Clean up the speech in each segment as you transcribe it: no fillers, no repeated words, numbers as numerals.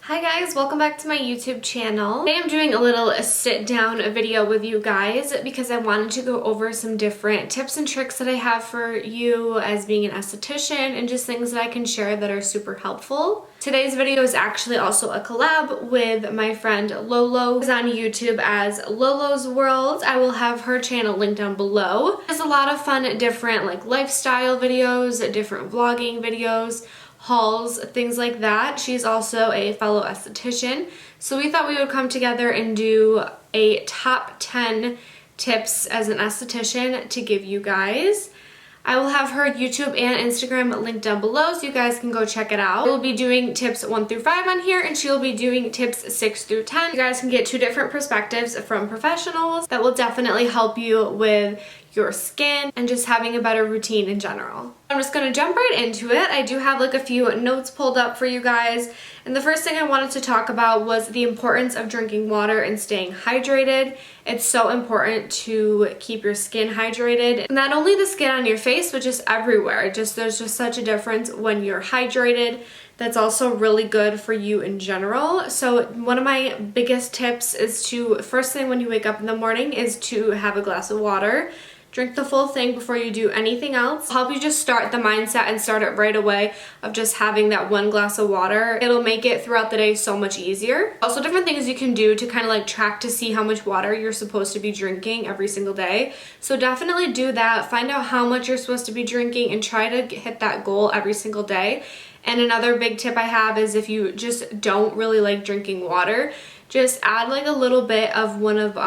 Hi guys, welcome back to my YouTube channel. Today I'm doing a little sit down video with you guys because I wanted to go over some different tips and tricks that I have for you as being an esthetician and just things that I can share that are super helpful. Today's video is actually also a collab with my friend Lolo, who's on YouTube as Lolo's World. I will have her channel linked down below. There's a lot of fun different like lifestyle videos, different vlogging videos, hauls, things like that. She's also a fellow esthetician, so we thought we would come together and do a top 10 tips as an esthetician to give you guys. I will have her YouTube and Instagram linked down below so you guys can go check it out. We'll be doing tips 1 through 5 on here, and she'll be doing tips 6 through 10. You guys can get 2 different perspectives from professionals that will definitely help you with your skin and just having a better routine in general. I'm just gonna jump right into it. I do have like a few notes pulled up for you guys, and the first thing I wanted to talk about was the importance of drinking water and staying hydrated. It's so important to keep your skin hydrated. Not only the skin on your face, but just everywhere. There's just such a difference when you're hydrated. That's also really good for you in general. So one of my biggest tips is to, first thing when you wake up in the morning, is to have a glass of water. Drink the full thing before you do anything else. Help you just start the mindset and start it right away of just having that 1 glass of water. It'll make it throughout the day so much easier. Also, different things you can do to kind of like track to see how much water you're supposed to be drinking every single day. So definitely do that. Find out how much you're supposed to be drinking and try to hit that goal every single day. And another big tip I have is if you just don't really like drinking water, just add like a little bit of one of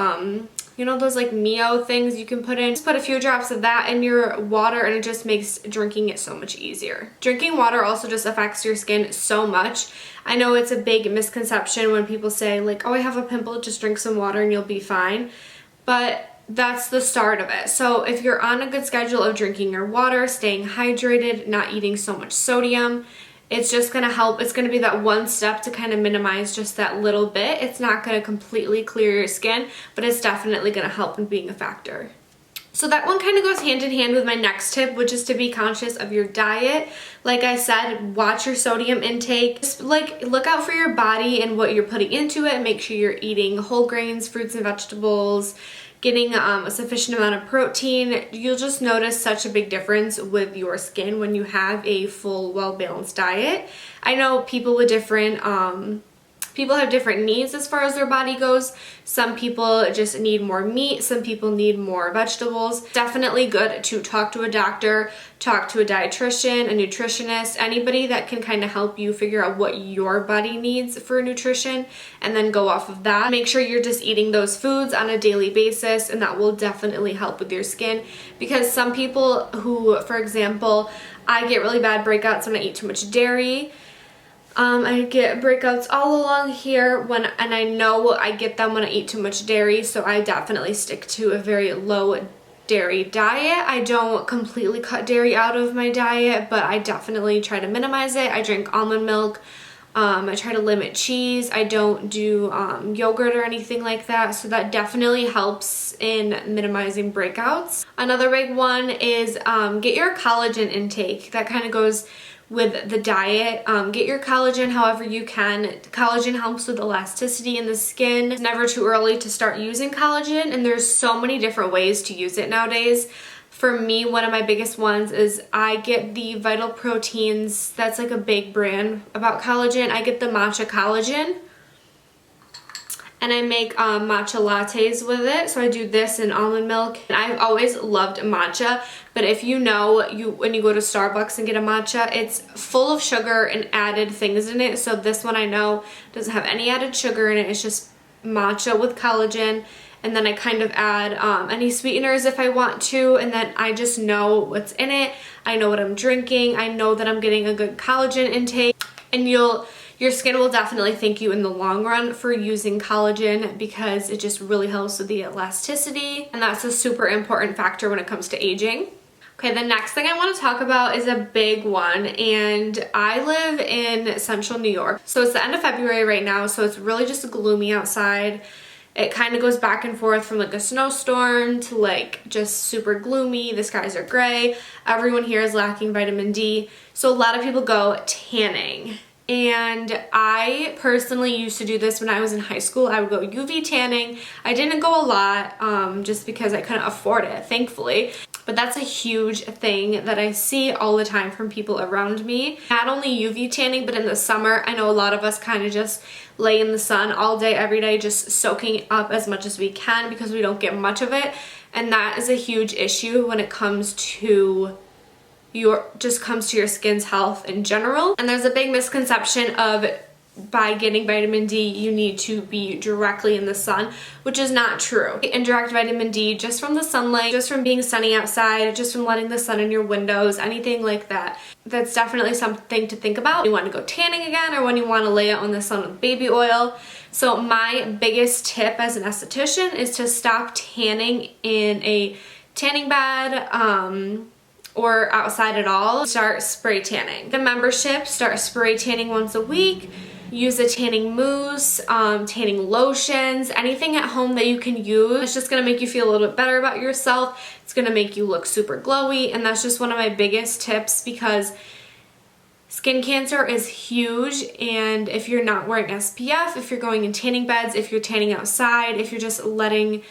you know those like Mio things you can put in. Just put a few drops of that in your water and it just makes drinking it so much easier. Drinking water also just affects your skin so much. I know it's a big misconception when people say like, oh, I have a pimple, just drink some water and you'll be fine. But that's the start of it. So if you're on a good schedule of drinking your water, staying hydrated, not eating so much sodium, it's just gonna help. It's gonna be that one step to kind of minimize just that little bit. It's not gonna completely clear your skin, but it's definitely gonna help in being a factor. So that one kind of goes hand in hand with my next tip, which is to be conscious of your diet. Like I said, watch your sodium intake. Just like look out for your body and what you're putting into it. Make sure you're eating whole grains, fruits and vegetables, getting a sufficient amount of protein. You'll just notice such a big difference with your skin when you have a full, well-balanced diet. I know people with different people have different needs as far as their body goes. Some people just need more meat, some people need more vegetables. Definitely good to talk to a doctor, talk to a dietitian, a nutritionist, anybody that can kind of help you figure out what your body needs for nutrition and then go off of that. Make sure you're just eating those foods on a daily basis, and that will definitely help with your skin, because some people who, for example, I get really bad breakouts when I eat too much dairy. I get breakouts all along here and I know I get them when I eat too much dairy, so I definitely stick to a very low dairy diet. I don't completely cut dairy out of my diet, but I definitely try to minimize it. I drink almond milk. I try to limit cheese. I don't do yogurt or anything like that, so that definitely helps in minimizing breakouts. Another big one is get your collagen intake. That kind of goes with the diet. Get your collagen however you can. Collagen helps with elasticity in the skin. It's never too early to start using collagen, and there's so many different ways to use it nowadays. For me, one of my biggest ones is I get the Vital Proteins. That's like a big brand about collagen. I get the matcha collagen, and I make matcha lattes with it. So I do this in almond milk. And I've always loved matcha, but if you know, when you go to Starbucks and get a matcha, it's full of sugar and added things in it. So this one I know doesn't have any added sugar in it. It's just matcha with collagen. And then I kind of add any sweeteners if I want to, and then I just know what's in it. I know what I'm drinking. I know that I'm getting a good collagen intake, and your skin will definitely thank you in the long run for using collagen, because it just really helps with the elasticity, and that's a super important factor when it comes to aging. Okay, the next thing I want to talk about is a big one, and I live in central New York. So it's the end of February right now, so it's really just gloomy outside. It kind of goes back and forth from like a snowstorm to like just super gloomy. The skies are gray. Everyone here is lacking vitamin D. So a lot of people go tanning. And I personally used to do this when I was in high school. I would go UV tanning. I didn't go a lot just because I couldn't afford it, thankfully. But that's a huge thing that I see all the time from people around me. Not only UV tanning, but in the summer, I know a lot of us kind of just lay in the sun all day, every day, just soaking up as much as we can because we don't get much of it. And that is a huge issue when it comes to your skin's health in general. And there's a big misconception of by getting vitamin D, you need to be directly in the sun, which is not true. Indirect vitamin D just from the sunlight, just from being sunny outside, just from letting the sun in your windows, anything like that. That's definitely something to think about when you want to go tanning again or when you want to lay out in the sun with baby oil. So my biggest tip as an esthetician is to stop tanning in a tanning bed, or outside at all. Start spray tanning. The membership, start spray tanning once a week. Use a tanning mousse, tanning lotions, anything at home that you can use. It's just gonna make you feel a little bit better about yourself. It's gonna make you look super glowy, and that's just one of my biggest tips because skin cancer is huge, and if you're not wearing SPF, if you're going in tanning beds, if you're tanning outside, if you're just letting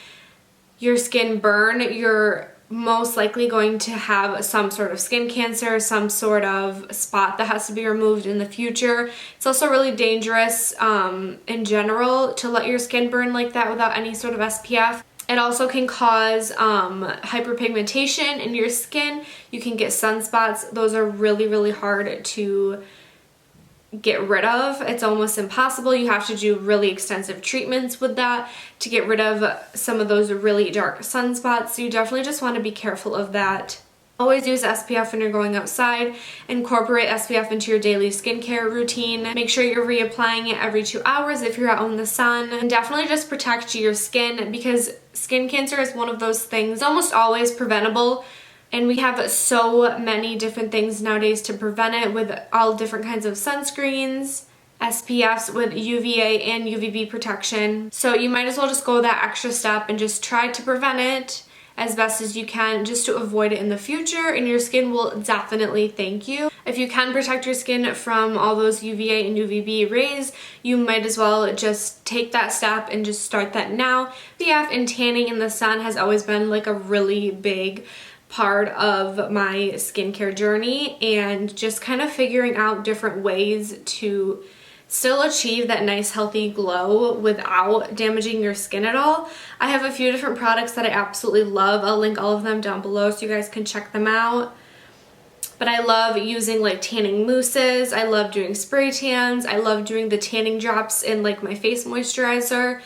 your skin burn, you're most likely going to have some sort of skin cancer, some sort of spot that has to be removed in the future. It's also really dangerous in general to let your skin burn like that without any sort of SPF. It also can cause hyperpigmentation in your skin. You can get sunspots. Those are really, really hard to get rid of. It's almost impossible. You have to do really extensive treatments with that to get rid of some of those really dark sunspots. So you definitely just want to be careful of that. Always use SPF when you're going outside. Incorporate SPF into your daily skincare routine. Make sure you're reapplying it every 2 hours if you're out in the sun. And definitely just protect your skin because skin cancer is one of those things almost always preventable. And we have so many different things nowadays to prevent it with all different kinds of sunscreens, SPFs with UVA and UVB protection. So you might as well just go that extra step and just try to prevent it as best as you can just to avoid it in the future, and your skin will definitely thank you. If you can protect your skin from all those UVA and UVB rays, you might as well just take that step and just start that now. SPF and tanning in the sun has always been like a really big part of my skincare journey, and just kind of figuring out different ways to still achieve that nice healthy glow without damaging your skin at all. I have a few different products that I absolutely love. I'll link all of them down below so you guys can check them out. But I love using like tanning mousses. I love doing spray tans. I love doing the tanning drops in like my face moisturizer,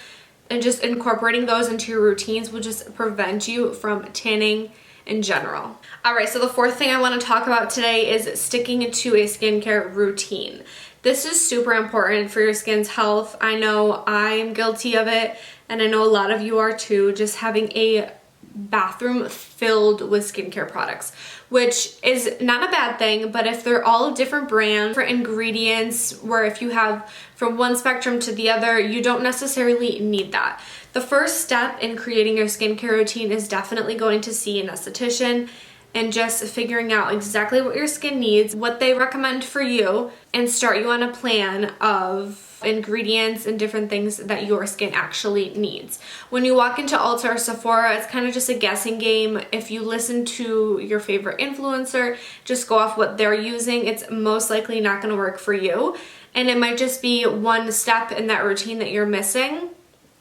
and just incorporating those into your routines will just prevent you from tanning in general. Alright, so the fourth thing I want to talk about today is sticking to a skincare routine. This is super important for your skin's health. I know I'm guilty of it, and I know a lot of you are too, just having a bathroom filled with skincare products, which is not a bad thing, but if they're all different brands, different ingredients, where if you have from one spectrum to the other, you don't necessarily need that. The first step in creating your skincare routine is definitely going to see an esthetician and just figuring out exactly what your skin needs, what they recommend for you, and start you on a plan of ingredients and different things that your skin actually needs. When you walk into Ulta or Sephora, it's kind of just a guessing game. If you listen to your favorite influencer, just go off what they're using, it's most likely not going to work for you. And it might just be one step in that routine that you're missing.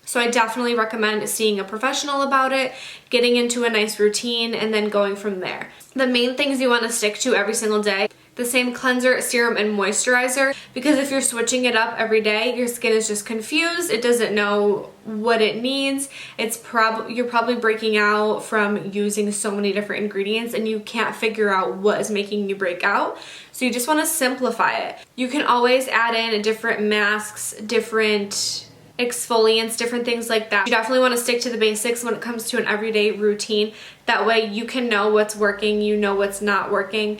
So I definitely recommend seeing a professional about it, getting into a nice routine, and then going from there. The main things you want to stick to every single day: the same cleanser, serum, and moisturizer, because if you're switching it up every day, your skin is just confused. It doesn't know what it needs. You're probably breaking out from using so many different ingredients, and you can't figure out what is making you break out. So you just want to simplify it. You can always add in different masks, different exfoliants, different things like that. You definitely want to stick to the basics when it comes to an everyday routine. That way you can know what's working, you know what's not working,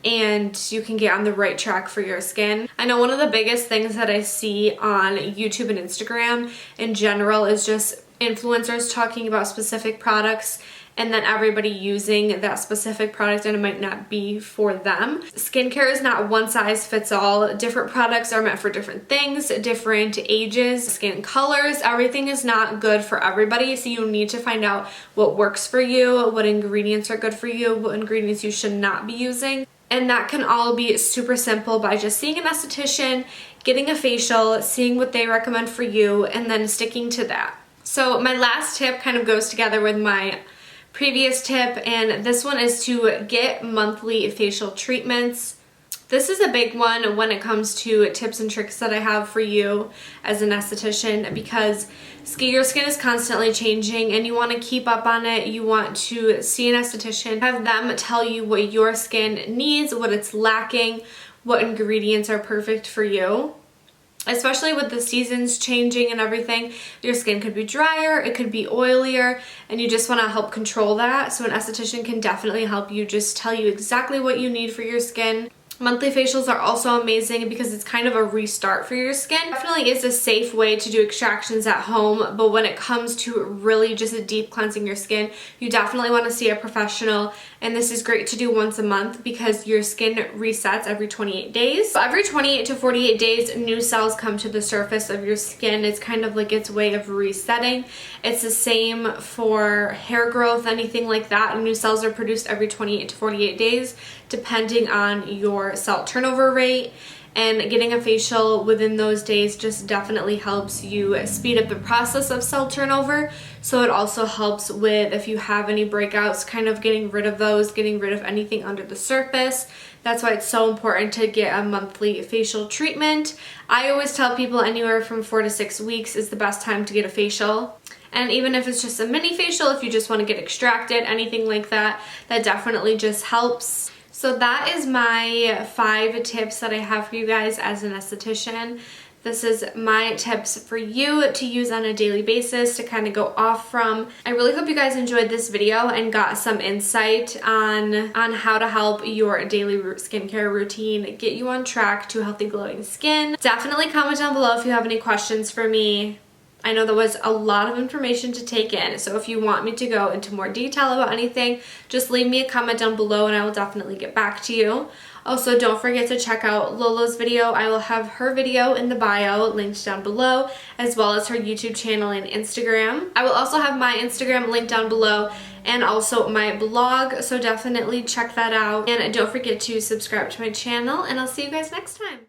and you can get on the right track for your skin. I know one of the biggest things that I see on YouTube and Instagram in general is just influencers talking about specific products and then everybody using that specific product and it might not be for them. Skincare is not one size fits all. Different products are meant for different things, different ages, skin colors. Everything is not good for everybody, so you need to find out what works for you, what ingredients are good for you, what ingredients you should not be using. And that can all be super simple by just seeing an esthetician, getting a facial, seeing what they recommend for you, and then sticking to that. So my last tip kind of goes together with my previous tip, and this one is to get monthly facial treatments. This is a big one when it comes to tips and tricks that I have for you as an esthetician, because your skin is constantly changing and you want to keep up on it. You want to see an esthetician, have them tell you what your skin needs, what it's lacking, what ingredients are perfect for you. Especially with the seasons changing and everything, your skin could be drier, it could be oilier, and you just want to help control that. So an esthetician can definitely help you, just tell you exactly what you need for your skin. Monthly facials are also amazing because it's kind of a restart for your skin. Definitely is a safe way to do extractions at home, but when it comes to really just a deep cleansing your skin, you definitely want to see a professional, and this is great to do once a month because your skin resets every 28 days. So every 28 to 48 days, new cells come to the surface of your skin. It's kind of like its way of resetting. It's the same for hair growth, anything like that. New cells are produced every 28 to 48 days, depending on your cell turnover rate, and getting a facial within those days just definitely helps you speed up the process of cell turnover. So it also helps with, if you have any breakouts, kind of getting rid of those, getting rid of anything under the surface. That's why it's so important to get a monthly facial treatment. I always tell people anywhere from 4 to 6 weeks is the best time to get a facial. And even if it's just a mini facial, if you just want to get extracted, anything like that, that definitely just helps. So that is my 5 tips that I have for you guys as an esthetician. This is my tips for you to use on a daily basis to kind of go off from. I really hope you guys enjoyed this video and got some insight on how to help your daily skincare routine get you on track to healthy glowing skin. Definitely comment down below if you have any questions for me. I know there was a lot of information to take in, so if you want me to go into more detail about anything, just leave me a comment down below and I will definitely get back to you. Also, don't forget to check out Lola's video. I will have her video in the bio linked down below, as well as her YouTube channel and Instagram. I will also have my Instagram linked down below and also my blog, so definitely check that out. And don't forget to subscribe to my channel, and I'll see you guys next time.